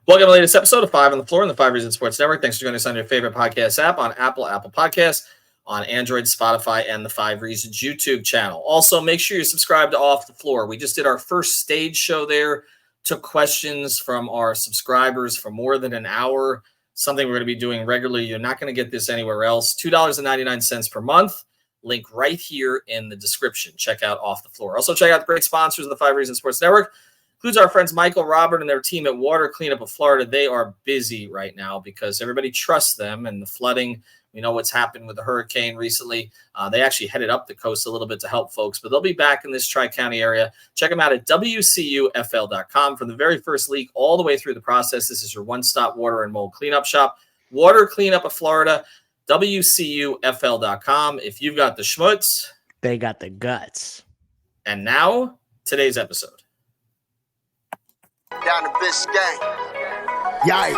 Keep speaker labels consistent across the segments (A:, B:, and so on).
A: Welcome to the latest episode of 5 on the Floor on the 5 Reasons Sports Network. Thanks for joining us on your favorite podcast app, on Apple Podcasts, on Android, Spotify, and the 5 Reasons YouTube channel. Also, make sure you subscribe to Off the Floor. We just did our first stage show there, took questions from our subscribers for more than an hour, something we're going to be doing regularly. You're not going to get this anywhere else. $2.99 per month. Link right here in the description. Check out Off the Floor. Also, check out the great sponsors of the 5 Reasons Sports Network. Includes our friends Michael, Robert, and their team at Water Cleanup of Florida. They are busy right now because everybody trusts them, and the flooding, we know what's happened with the hurricane recently. They actually headed up the coast a little bit to help folks, but they'll be back in this Tri-County area. Check them out at WCUFL.com. From the very first leak all the way through the process, this is your one-stop water and mold cleanup shop. Water Cleanup of Florida, WCUFL.com. If you've got the schmutz,
B: they got the guts.
A: And now, today's episode.
C: Down the Biscayne. Yikes.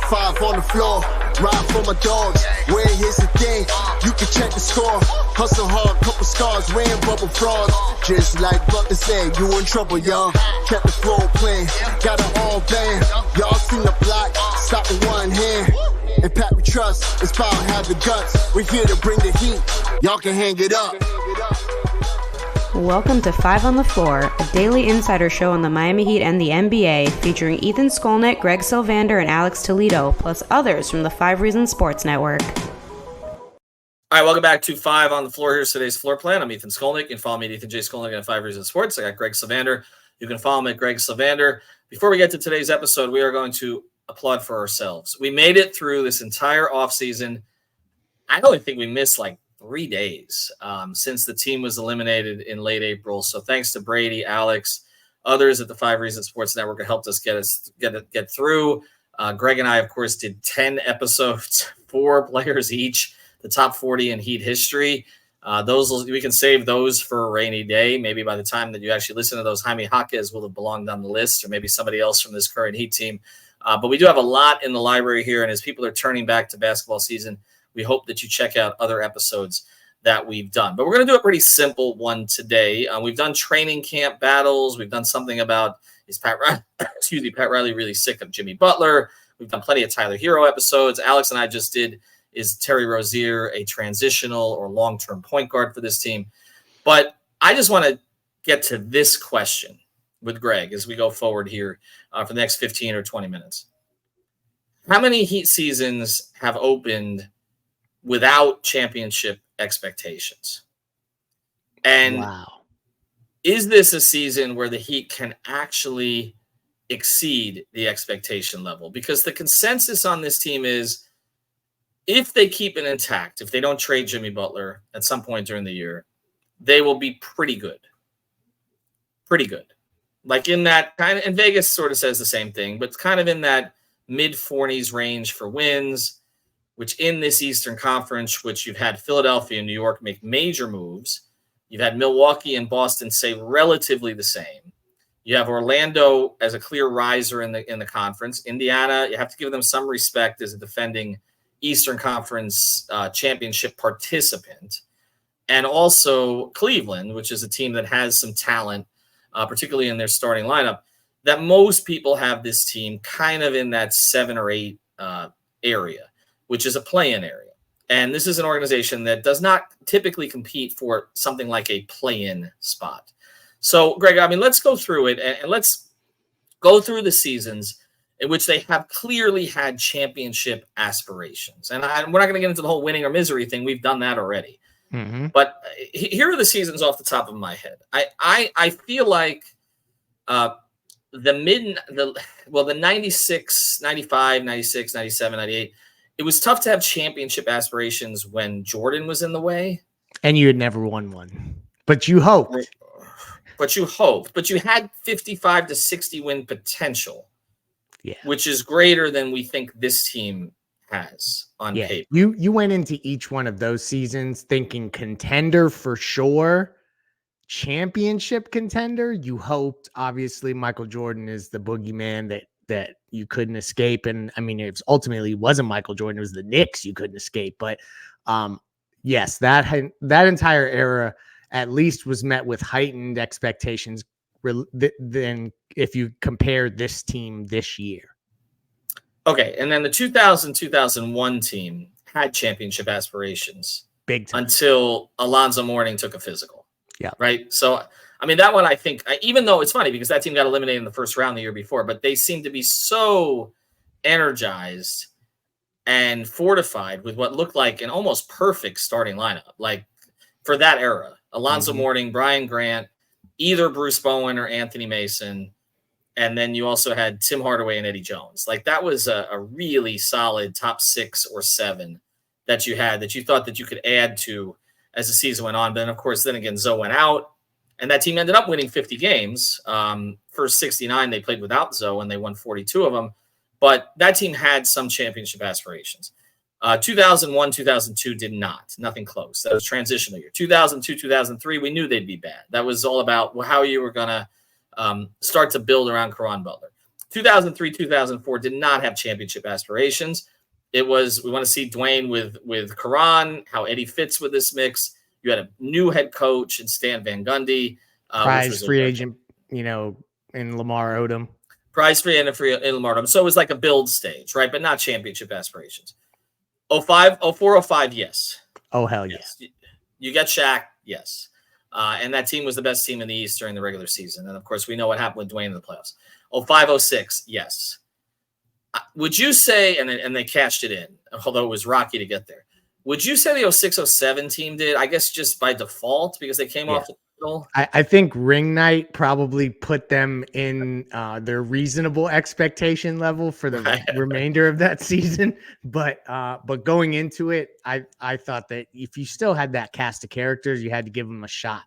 C: 5 on the floor. Ride for my dogs. Where here's the thing. You can check the score. Hustle hard, couple scars. Wearing bubble frogs. Just like Butler said, you in trouble, y'all. Kept the floor playing. Got it all banned. Y'all seen the block. Stop with one hand. And Pat we trust. It's power, have the guts. We're here to bring the heat. Y'all can hang it up.
D: Welcome to 5 on the Floor, a daily insider show on the Miami Heat and the NBA, featuring Ethan Skolnick, Greg Sylvander, and Alex Toledo, plus others from the 5 Reasons Sports Network.
A: All right, welcome back to 5 on the Floor. Here's today's floor plan. I'm Ethan Skolnick. You can follow me at Ethan J. Skolnick at 5 Reasons Sports. I got Greg Sylvander. You can follow me at Greg Sylvander. Before we get to today's episode, we are going to applaud for ourselves. We made it through this entire offseason. I only think we missed 3 days since the team was eliminated in late April. So thanks to Brady, Alex, others at the 5 Reasons Sports Network who helped us get through. Greg and I, of course, did 10 episodes, 4 players each, the top 40 in Heat history. We can save those for a rainy day. Maybe by the time that you actually listen to those, Jaime Jaquez will have belonged on the list, or maybe somebody else from this current Heat team. But we do have a lot in the library here, and as people are turning back to basketball season, we hope that you check out other episodes that we've done. But we're going to do a pretty simple one today. We've done training camp battles. We've done something about, is Pat Riley really sick of Jimmy Butler? We've done plenty of Tyler Hero episodes. Alex and I just did, is Terry Rozier a transitional or long-term point guard for this team? But I just want to get to this question with Greg as we go forward here for the next 15 or 20 minutes. How many Heat seasons have opened without championship expectations? And Is this a season where the Heat can actually exceed the expectation level? Because the consensus on this team is if they keep it intact, if they don't trade Jimmy Butler at some point during the year, they will be pretty good. Pretty good. Like in that kind of, and Vegas sort of says the same thing, but it's kind of in that mid-40s range for wins, which in this Eastern Conference, which you've had Philadelphia and New York make major moves. You've had Milwaukee and Boston stay relatively the same. You have Orlando as a clear riser in the conference. Indiana, you have to give them some respect as a defending Eastern Conference championship participant. And also Cleveland, which is a team that has some talent, particularly in their starting lineup, that most people have this team kind of in that 7 or 8 area, which is a play-in area. And this is an organization that does not typically compete for something like a play-in spot. So, Greg, I mean, let's go through it and let's go through the seasons in which they have clearly had championship aspirations. And we're not going to get into the whole winning or misery thing. We've done that already. Mm-hmm. But here are the seasons off the top of my head. I feel like the 96, 95, 96, 97, 98, it was tough to have championship aspirations when Jordan was in the way.
B: And you had never won one. But you hoped.
A: But you had 55 to 60 win potential, which is greater than we think this team has on paper.
B: You went into each one of those seasons thinking contender for sure, championship contender. You hoped, obviously, Michael Jordan is the boogeyman that you couldn't escape. And I mean, it ultimately wasn't Michael Jordan, it was the Knicks you couldn't escape. But yes, that entire era at least was met with heightened expectations than if you compare this team this year.
A: Okay, and then the 2000-2001 team had championship aspirations
B: Big time.
A: until Alonzo Mourning took a physical.
B: Yeah.
A: Right? So, I mean, that one I think, even though it's funny because that team got eliminated in the first round the year before, but they seem to be so energized and fortified with what looked like an almost perfect starting lineup, like for that era. Alonzo Mourning, Brian Grant, either Bruce Bowen or Anthony Mason. And then you also had Tim Hardaway and Eddie Jones. Like that was a really solid top 6 or 7 that you had that you thought that you could add to as the season went on. But then, of course, then again, Zoe went out, and that team ended up winning 50 games. First 69 they played without Zoe, and they won 42 of them. But that team had some championship aspirations. 2001, 2002 did not. Nothing close. That was transitional year. 2002, 2003, we knew they'd be bad. That was all about how you were going to start to build around Caron Butler. 2003, 2004 did not have championship aspirations. It was, we want to see Dwayne with Caron, how Eddie fits with this mix. You had a new head coach in Stan Van Gundy.
B: Prize free agent, in Lamar Odom.
A: Prize free and free in Lamar Odom. So it was like a build stage, right? But not championship aspirations. 05, 04, 05, yes.
B: Oh, hell yeah.
A: Yes. You get Shaq, yes. And that team was the best team in the East during the regular season. And, of course, we know what happened with Dwayne in the playoffs. 05, 06, yes. Would you say, and they cashed it in, although it was rocky to get there, would you say the 06, 07 team did, I guess just by default because they came off the middle?
B: I think ring night probably put them in their reasonable expectation level for the remainder of that season. But going into it, I thought that if you still had that cast of characters, you had to give them a shot.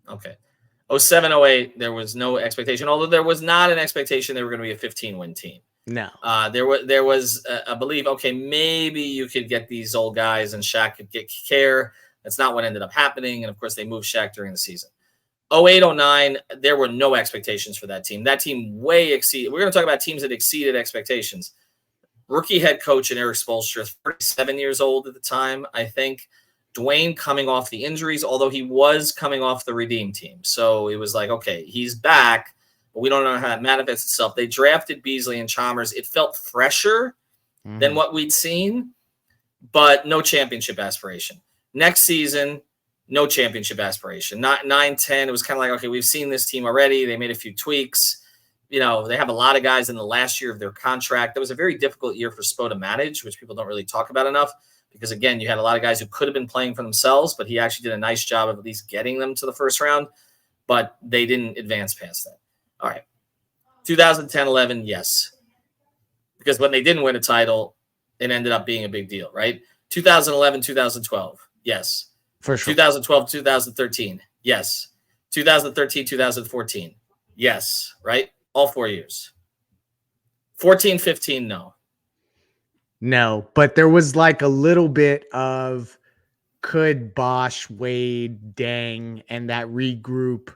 A: Okay. 07, 08, there was no expectation, although there was not an expectation they were going to be a 15-win team.
B: No.
A: There was a belief, okay, maybe you could get these old guys and Shaq could get care. That's not what ended up happening. And, of course, they moved Shaq during the season. 08, 09, there were no expectations for that team. That team way exceeded. We're going to talk about teams that exceeded expectations. Rookie head coach and Eric Spoelstra, 37 years old at the time, I think. Dwayne coming off the injuries, although he was coming off the Redeem team. So it was like, okay, he's back, but we don't know how that manifests itself. They drafted Beasley and Chalmers. It felt fresher than what we'd seen, but no championship aspiration. Next season, no championship aspiration. Not 9-10. It was kind of like, okay, we've seen this team already. They made a few tweaks. They have a lot of guys in the last year of their contract. That was a very difficult year for Spo to manage, which people don't really talk about enough. Because, again, you had a lot of guys who could have been playing for themselves, but he actually did a nice job of at least getting them to the first round. But they didn't advance past that. All right. 2010-11, yes. Because when they didn't win a title, it ended up being a big deal, right? 2011-2012, yes.
B: For sure.
A: 2012-2013, yes. 2013-2014, yes, right? All 4 years. 14-15, no.
B: No, but there was like a little bit of could Bosch, Wade, Dang, and that regroup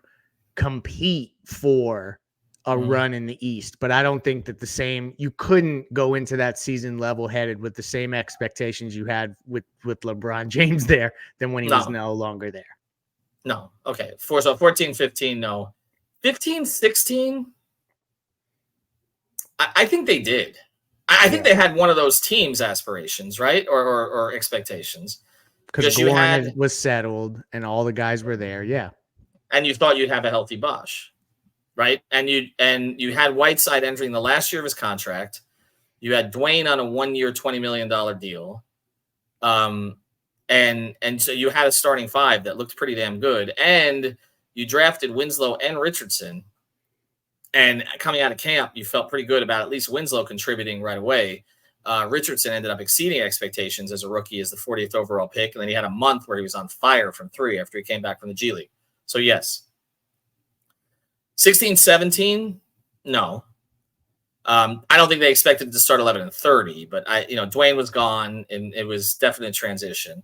B: compete for a run in the East. But I don't think that you couldn't go into that season level-headed with the same expectations you had with LeBron James there than when he was no longer there.
A: No. Okay. 14-15, no. 15-16, I think they did. I think they had one of those teams' aspirations, right? Or expectations.
B: Because Goran was settled and all the guys were there, yeah.
A: And you thought you'd have a healthy Bosch, right? And you had Whiteside entering the last year of his contract. You had Dwayne on a 1-year, $20 million deal. And so you had a starting five that looked pretty damn good. And you drafted Winslow and Richardson. And coming out of camp, you felt pretty good about at least Winslow contributing right away. Richardson ended up exceeding expectations as a rookie as the 40th overall pick. And then he had a month where he was on fire from 3 after he came back from the G League. So, yes. 16-17, no. I don't think they expected to start 11-30, but Dwayne was gone and it was definitely a transition.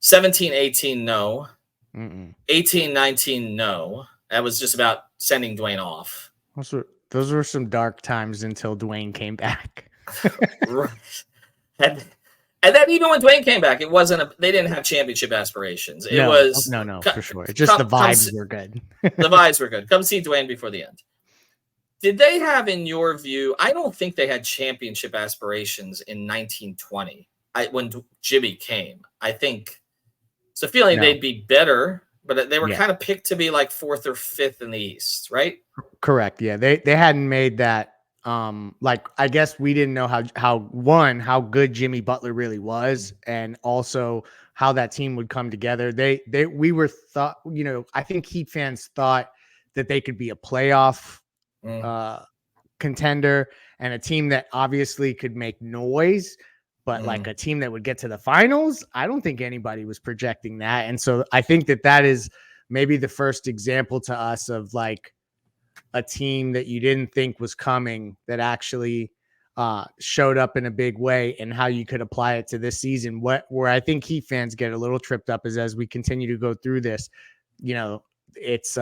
A: 17-18, no. 18-19, no. That was just about sending Dwayne off.
B: Those were some dark times until Dwayne came back.
A: Right. And then even when Dwayne came back, it wasn't they didn't have championship aspirations. It
B: no,
A: was
B: no, for sure. It's just the vibes were good.
A: The vibes were good. Come see Dwayne before the end. Did they have, in your view, I don't think they had championship aspirations in 1920 when Jimmy came. I think it's a feeling they'd be better, but they were kind of picked to be like 4th or 5th in the East, right?
B: Correct. Yeah. They hadn't made that. Like, I guess we didn't know how good Jimmy Butler really was, and also how that team would come together. We were thought, I think Heat fans thought that they could be a playoff contender and a team that obviously could make noise, but like a team that would get to the finals. I don't think anybody was projecting that. And so I think that is maybe the first example to us of like a team that you didn't think was coming that actually showed up in a big way, and how you could apply it to this season. Where I think Heat fans get a little tripped up is as we continue to go through this, it's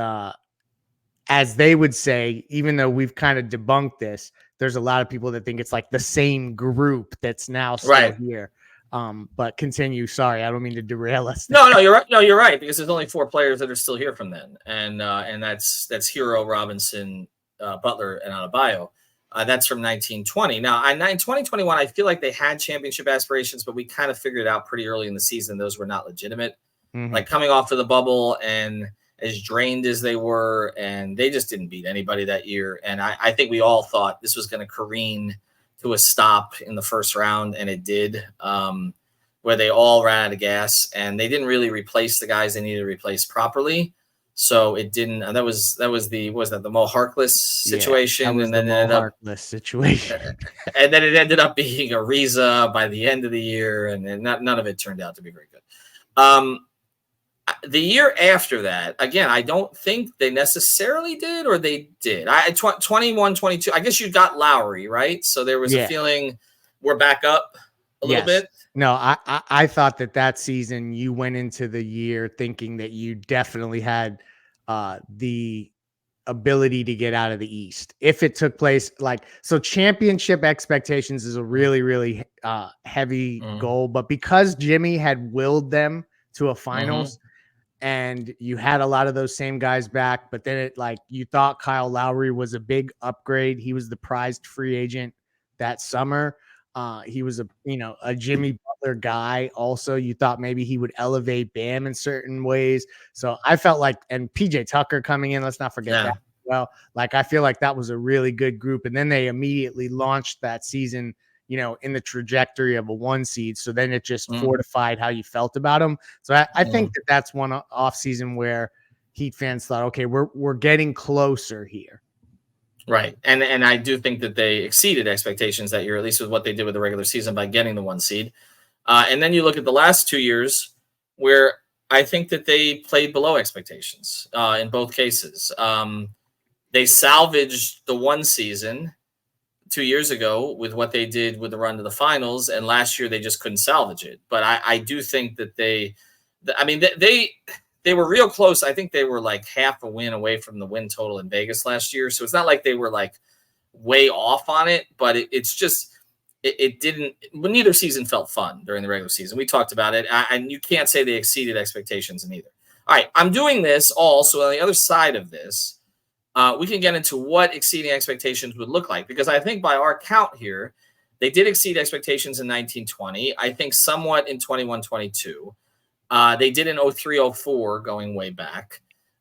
B: as they would say, even though we've kind of debunked this, there's a lot of people that think it's like the same group that's now still here. But continue. Sorry, I don't mean to derail us.
A: No, you're right. No, you're right, because there's only 4 players that are still here from then, and that's Hero, Robinson, Butler, and Adebayo. That's from 1920. Now, in 2021, I feel like they had championship aspirations, but we kind of figured out pretty early in the season those were not legitimate. Like coming off of the bubble and as drained as they were, and they just didn't beat anybody that year. And I think we all thought this was going to careen to a stop in the first round, and it did, where they all ran out of gas, and they didn't really replace the guys they needed to replace properly. So it didn't. That was the Mo Harkless situation, and then and then it ended up being Ariza by the end of the year, and none of it turned out to be very good. The year after that, again, I don't think they necessarily did, or they did. 21, 22. I guess you got Lowry, right? So there was a feeling we're back up a little bit.
B: No, I thought that season you went into the year thinking that you definitely had the ability to get out of the East if it took place. So championship expectations is a really, really heavy goal, but because Jimmy had willed them to a finals. And you had a lot of those same guys back, but then you thought Kyle Lowry was a big upgrade. He was the prized free agent that summer. He was a Jimmy Butler guy. Also, you thought maybe he would elevate Bam in certain ways. So I felt like, and PJ Tucker coming in, let's not forget that. Well, I feel like that was a really good group. And then they immediately launched that season, in the trajectory of a 1 seed. So then it just fortified how you felt about them. So I think that's one off season where Heat fans thought, okay, we're getting closer here.
A: Right. And I do think that they exceeded expectations that year, at least with what they did with the regular season by getting the 1 seed. And then you look at the last 2 years where I think that they played below expectations in both cases. They salvaged the 1 season 2 years ago with what they did with the run to the finals, and last year they just couldn't salvage it. But I do think that they were real close. I think they were like half a win away from the win total in Vegas last year. So it's not like they were like way off on it, but it's just it didn't. Well, neither season felt fun during the regular season. We talked about it, and you can't say they exceeded expectations in either. All right, I'm doing this all so on the other side of this. We can get into what exceeding expectations would look like, because I think by our count here, they did exceed expectations in 1920. I think somewhat in 21-22. They did in 03-04, going way back.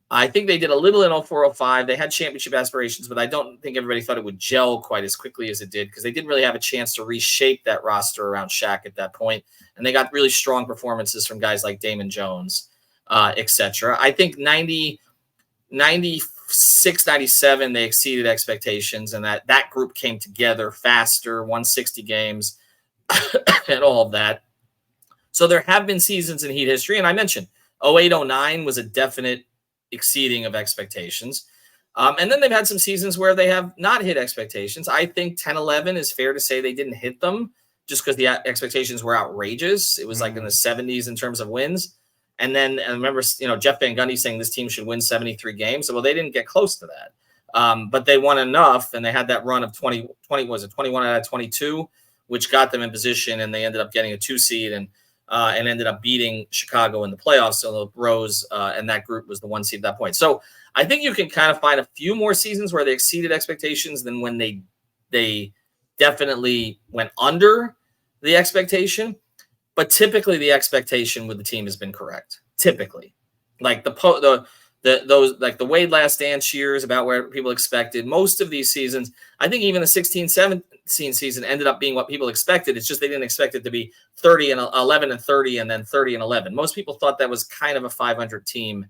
A: I think they did a little in 04-05. They had championship aspirations, but I don't think everybody thought it would gel quite as quickly as it did, because they didn't really have a chance to reshape that roster around Shaq at that point. And they got really strong performances from guys like Damon Jones, etc. I think 96, 97, they exceeded expectations, and that group came together faster, won 60 games, and all of that. So there have been seasons in Heat history, and I mentioned 08-09 was a definite exceeding of expectations. And then they've had some seasons where they have not hit expectations. I think 10-11 is fair to say they didn't hit them just because the expectations were outrageous. It was like in the 70s in terms of wins. And then I remember, Jeff Van Gundy saying this team should win 73 games. Well, they didn't get close to that. But they won enough, and they had that run of 21 out of 22, which got them in position, and they ended up getting a 2 seed and ended up beating Chicago in the playoffs. So Rose and that group was the 1 seed at that point. So I think you can kind of find a few more seasons where they exceeded expectations than when they definitely went under the expectation. But typically the expectation with the team has been correct. Typically, like those like the Wade Last Dance years about where people expected. Most of these seasons, I think even the 16-17 season ended up being what people expected. It's just they didn't expect it to be 30 and 11 and 30 and then 30 and 11. Most people thought that was kind of a 500 team,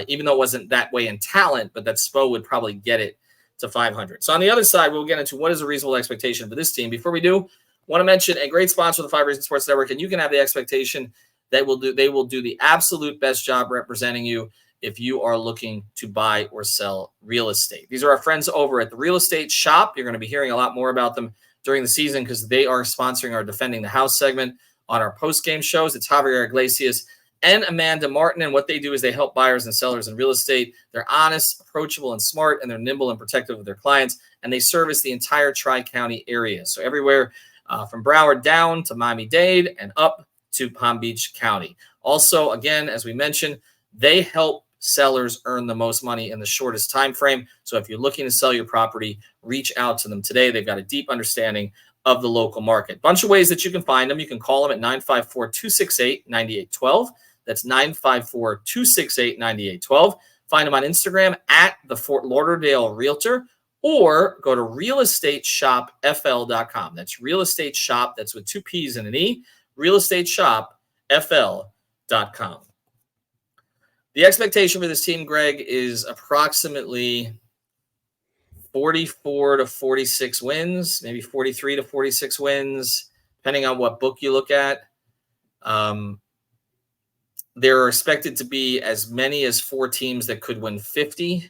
A: even though it wasn't that way in talent, but that Spo would probably get it to 500. So on the other side, we'll get into what is a reasonable expectation for this team. Before we do, want to mention a great sponsor of the 5 Reasons Sports Network, and you can have the expectation that they will do the absolute best job representing you if you are looking to buy or sell real estate. These are our friends over at the Real Estate Shop. You're going to be hearing a lot more about them during the season because they are sponsoring our Defending the House segment on our post-game shows. It's Javier Iglesias and Amanda Martin, and what they do is they help buyers and sellers in real estate. They're honest, approachable, and smart, and they're nimble and protective of their clients, and they service the entire Tri-County area. So everywhere from Broward down to Miami-Dade and up to Palm Beach County. Also, again, as we mentioned, they help sellers earn the most money in the shortest time frame. So if you're looking to sell your property, reach out to them today. They've got a deep understanding of the local market. Bunch of ways that you can find them. You can call them at 954-268-9812. That's 954-268-9812. Find them on Instagram at the Fort Lauderdale Realtor, or go to realestateshopfl.com. That's real estate shop. That's with 2 P's and an E. realestateshopfl.com. The expectation for this team, Greg, is approximately 44 to 46 wins, maybe 43 to 46 wins, depending on what book you look at. There are expected to be as many as 4 teams that could win 50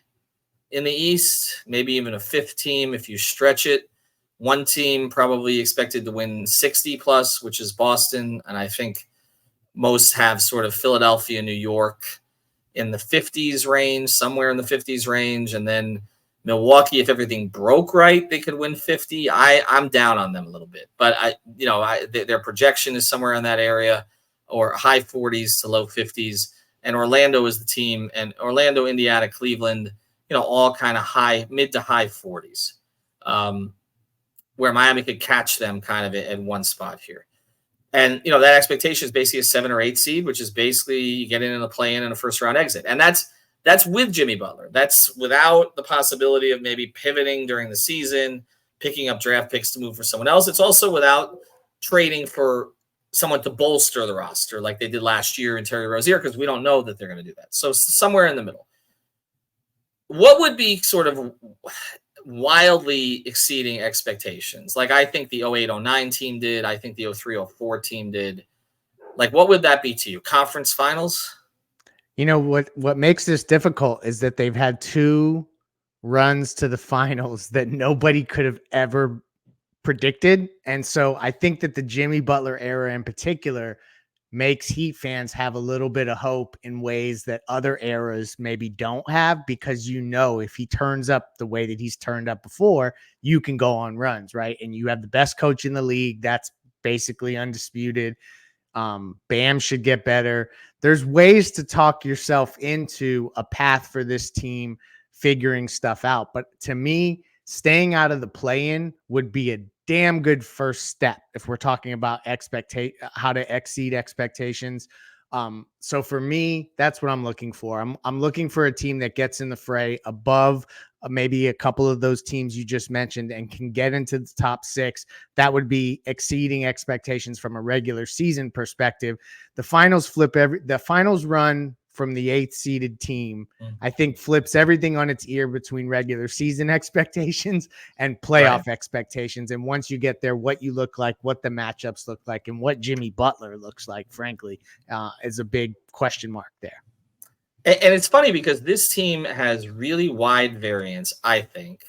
A: in the East, maybe even a 5th team if you stretch it. 1 team probably expected to win 60 plus, which is Boston. And I think most have sort of Philadelphia, New York in the 50s range, somewhere in the 50s range. And then Milwaukee, if everything broke right, they could win 50. I'm down on them a little bit, but their projection is somewhere in that area, or high 40s to low 50s. And Orlando is the team, and Orlando, Indiana, Cleveland, all kind of mid to high 40s, where Miami could catch them kind of in one spot here. And, that expectation is basically a 7 or 8 seed, which is basically you get in the play-in and a first-round exit. And that's with Jimmy Butler. That's without the possibility of maybe pivoting during the season, picking up draft picks to move for someone else. It's also without trading for someone to bolster the roster like they did last year in Terry Rozier, because we don't know that they're going to do that. So somewhere in the middle. What would be sort of wildly exceeding expectations? Like I think the 08-09 team did. I think the 03-04 team did. Like what would that be to you? Conference finals?
B: What makes this difficult is that they've had 2 runs to the finals that nobody could have ever predicted. And so I think that the Jimmy Butler era in particular makes Heat fans have a little bit of hope in ways that other eras maybe don't have, because if he turns up the way that he's turned up before, you can go on runs, right? And you have the best coach in the league. That's basically undisputed. Bam should get better. There's ways to talk yourself into a path for this team figuring stuff out. But to me, staying out of the play-in would be a damn good first step if we're talking about how to exceed expectations. So for me, that's what I'm looking for. I'm looking for a team that gets in the fray above maybe a couple of those teams you just mentioned and can get into the top 6. That would be exceeding expectations from a regular season perspective. The finals run from the 8th seeded team, I think flips everything on its ear between regular season expectations and playoff expectations. And once you get there, what you look like, what the matchups look like, and what Jimmy Butler looks like, frankly, is a big question mark there.
A: And it's funny because this team has really wide variance, I think,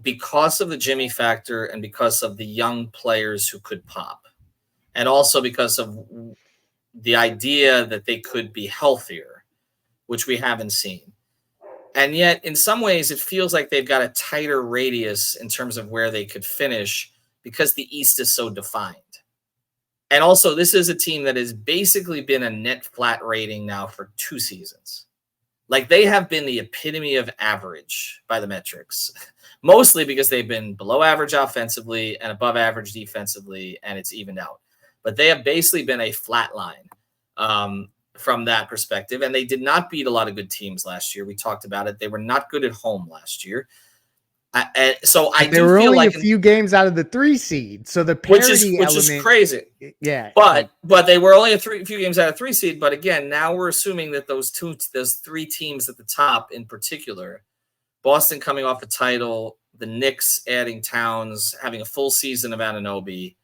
A: because of the Jimmy factor and because of the young players who could pop, and also because of the idea that they could be healthier, which we haven't seen. And yet, in some ways, it feels like they've got a tighter radius in terms of where they could finish because the East is so defined. And also, this is a team that has basically been a net flat rating now for 2 seasons. Like, they have been the epitome of average by the metrics, mostly because they've been below average offensively and above average defensively, and it's evened out. But they have basically been a flat line from that perspective, and they did not beat a lot of good teams last year. We talked about it. They were not good at home last year. So I do
B: were
A: feel
B: only
A: like
B: a few games out of the 3 seed, so the parity
A: which is crazy.
B: Yeah,
A: but they were only a few games out of 3 seed. But again, now we're assuming that those 3 teams at the top, in particular, Boston coming off a title, the Knicks adding Towns, having a full season of Anunoby.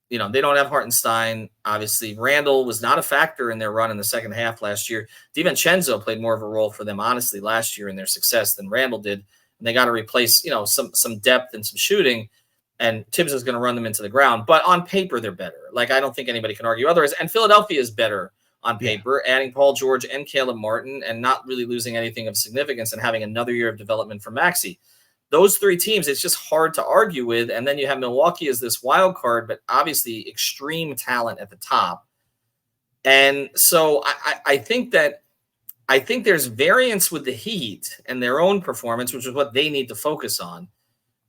A: They don't have Hartenstein. Obviously, Randall was not a factor in their run in the second half last year. DiVincenzo played more of a role for them, honestly, last year in their success than Randall did. And they got to replace, some depth and some shooting. And Tibbs is going to run them into the ground. But on paper, they're better. Like, I don't think anybody can argue otherwise. And Philadelphia is better on paper, adding Paul George and Caleb Martin and not really losing anything of significance and having another year of development for Maxey. Those 3 teams, it's just hard to argue with. And then you have Milwaukee as this wild card, but obviously extreme talent at the top. And so I think there's variance with the Heat and their own performance, which is what they need to focus on.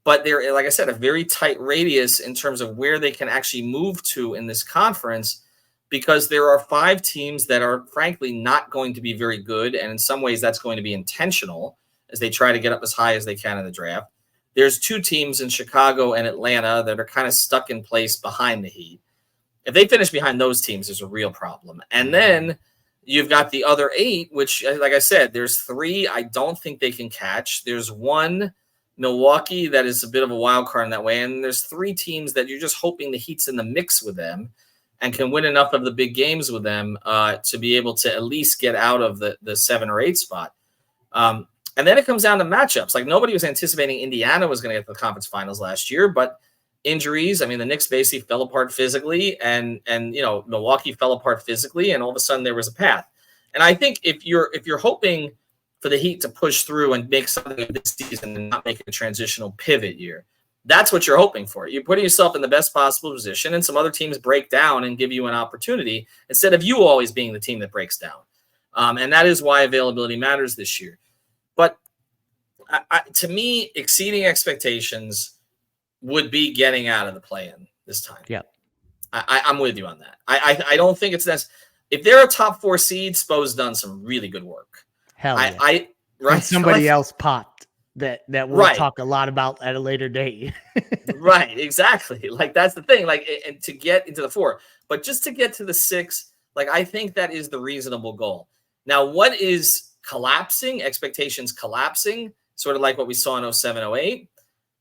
A: But they're, like I said, a very tight radius in terms of where they can actually move to in this conference, because there are 5 teams that are frankly not going to be very good. And in some ways that's going to be intentional as they try to get up as high as they can in the draft. There's 2 teams in Chicago and Atlanta that are kind of stuck in place behind the Heat. If they finish behind those teams, there's a real problem. And then you've got the other 8, which, like I said, there's 3 I don't think they can catch. There's 1, Milwaukee, that is a bit of a wild card in that way. And there's 3 teams that you're just hoping the Heat's in the mix with them and can win enough of the big games with them to be able to at least get out of the 7 or 8 spot. And then it comes down to matchups. Like, nobody was anticipating Indiana was going to get to the conference finals last year, but injuries, the Knicks basically fell apart physically, and Milwaukee fell apart physically, and all of a sudden there was a path. And I think if you're hoping for the Heat to push through and make something of this season and not make a transitional pivot year, that's what you're hoping for. You're putting yourself in the best possible position, and some other teams break down and give you an opportunity instead of you always being the team that breaks down. And that is why availability matters this year. But to me, exceeding expectations would be getting out of the play-in this time.
B: Yeah,
A: I'm with you on that. I don't think it's that. If they're a top 4 seed, Spo's done some really good work.
B: Hell yeah.
A: Right.
B: And somebody else popped that we'll talk a lot about at a later date.
A: Right, exactly. Like, that's the thing. Like, and to get into the 4, but just to get to the 6, like, I think that is the reasonable goal. Now, what is collapsing? Expectations collapsing, sort of like what we saw in 07, 08.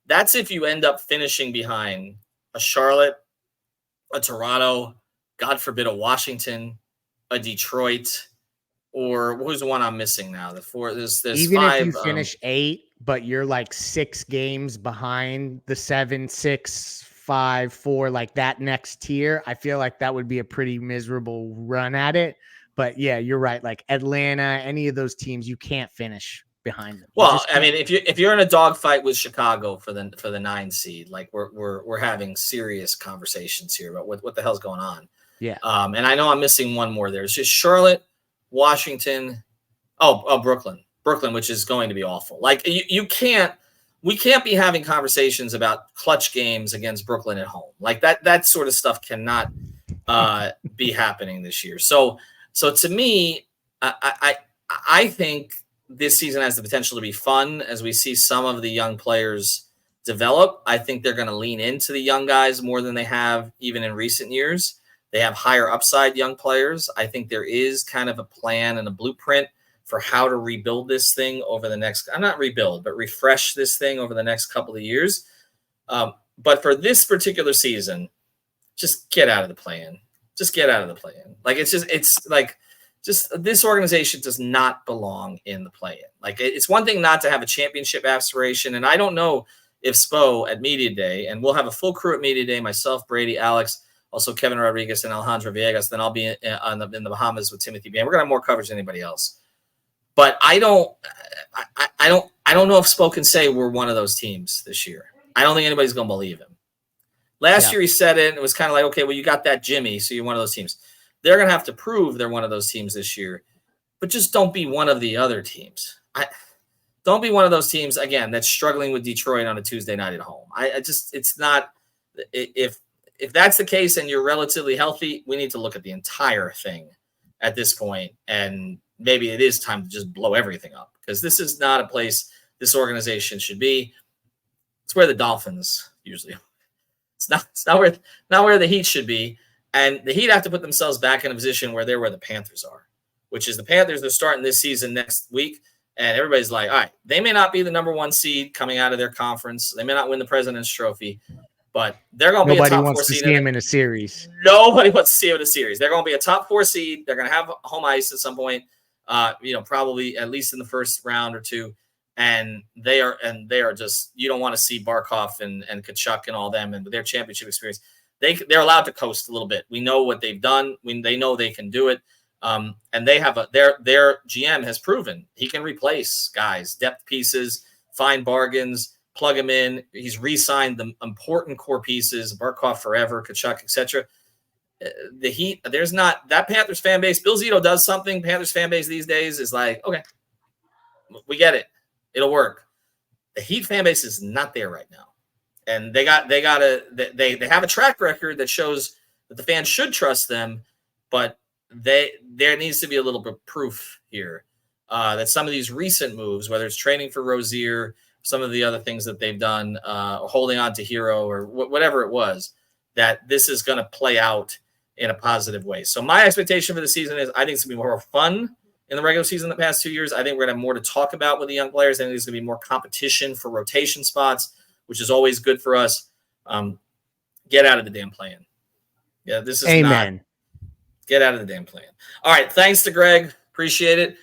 A: That's if you end up finishing behind a Charlotte, a Toronto, God forbid, a Washington, a Detroit, or who's the one I'm missing now? The 4. There's
B: even
A: 5.
B: If you finish 8, but you're like 6 games behind the 7, 6, 5, 4, like that next tier, I feel like that would be a pretty miserable run at it. But yeah, you're right. Like Atlanta, any of those teams, you can't finish behind them.
A: Well, if you're in a dogfight with Chicago for the 9 seed, like we're having serious conversations here about what the hell's going on.
B: Yeah.
A: And I know I'm missing one more there. It's just Charlotte, Washington, Brooklyn, which is going to be awful. Like, we can't be having conversations about clutch games against Brooklyn at home. Like, that sort of stuff cannot be happening this year. So to me, I think this season has the potential to be fun as we see some of the young players develop. I think they're going to lean into the young guys more than they have even in recent years. They have higher upside young players. I think there is kind of a plan and a blueprint for how to rebuild this thing over the next, not rebuild, but refresh this thing over the next couple of years. But for this particular season, just get out of the play-in. Just get out of the play-in. Like, it's like this organization does not belong in the play-in. Like, it's one thing not to have a championship aspiration. And I don't know if Spo at Media Day, and we'll have a full crew at Media Day, myself, Brady, Alex, also Kevin Rodriguez and Alejandro Villegas. Then I'll be in the Bahamas with Timothy B. And we're going to have more coverage than anybody else. But I don't know if Spo can say we're one of those teams this year. I don't think anybody's going to believe him. Last year he said it, and it was kind of like, okay, well, you got that Jimmy, so you're one of those teams. They're going to have to prove they're one of those teams this year, but just don't be one of the other teams. Don't be one of those teams, again, that's struggling with Detroit on a Tuesday night at home. It's not – if that's the case and you're relatively healthy, we need to look at the entire thing at this point, and maybe it is time to just blow everything up, because this is not a place this organization should be. It's where the Dolphins usually are. It's not where the Heat should be. And the Heat have to put themselves back in a position where they're where the Panthers are, which is the Panthers are starting this season next week. And everybody's like, all right, they may not be the number 1 seed coming out of their conference. They may not win the President's Trophy, but they're going to be a top 4 seed.
B: Nobody wants to see them in a series.
A: Nobody wants to see them in a series. They're going to be a top 4 seed. They're going to have home ice at some point, probably at least in the first round or two. And they are just, you don't want to see Barkov and Tkachuk and all them and their championship experience. They're allowed to coast a little bit. We know what they've done. They know they can do it. And they have their GM has proven he can replace guys, depth pieces, find bargains, plug them in. He's re-signed the important core pieces, Barkov forever, Tkachuk, etc. The Heat, there's not that Panthers fan base. Bill Zito does something. Panthers fan base these days is like, okay, we get it. It'll work. The Heat fan base is not there right now. And they have a track record that shows that the fans should trust them, but there needs to be a little bit of proof here that some of these recent moves, whether it's training for Rozier, some of the other things that they've done, or holding on to Hero or whatever it was, that this is going to play out in a positive way. So my expectation for the season is I think it's going to be more fun in the regular season the past 2 years. I think we're going to have more to talk about with the young players. I think there's going to be more competition for rotation spots, which is always good for us. Get out of the damn play-in. Yeah, this is
B: Amen.
A: Get out of the damn play-in. All right, thanks to Greg. Appreciate it.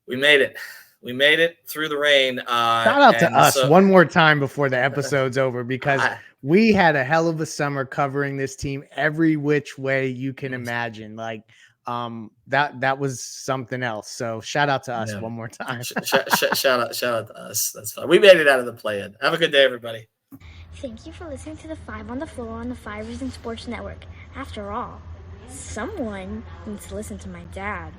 A: We made it. We made it through the rain.
B: Shout out to us one more time before the episode's over, because we had a hell of a summer covering this team every which way you can imagine. Like, that was something else. So shout out to us one more time.
A: shout out to us. That's fine. We made it out of the play-in. Have a good day, everybody.
E: Thank you for listening to the 5 on the Floor on the 5 Reasons Sports Network. After all, someone needs to listen to my dad.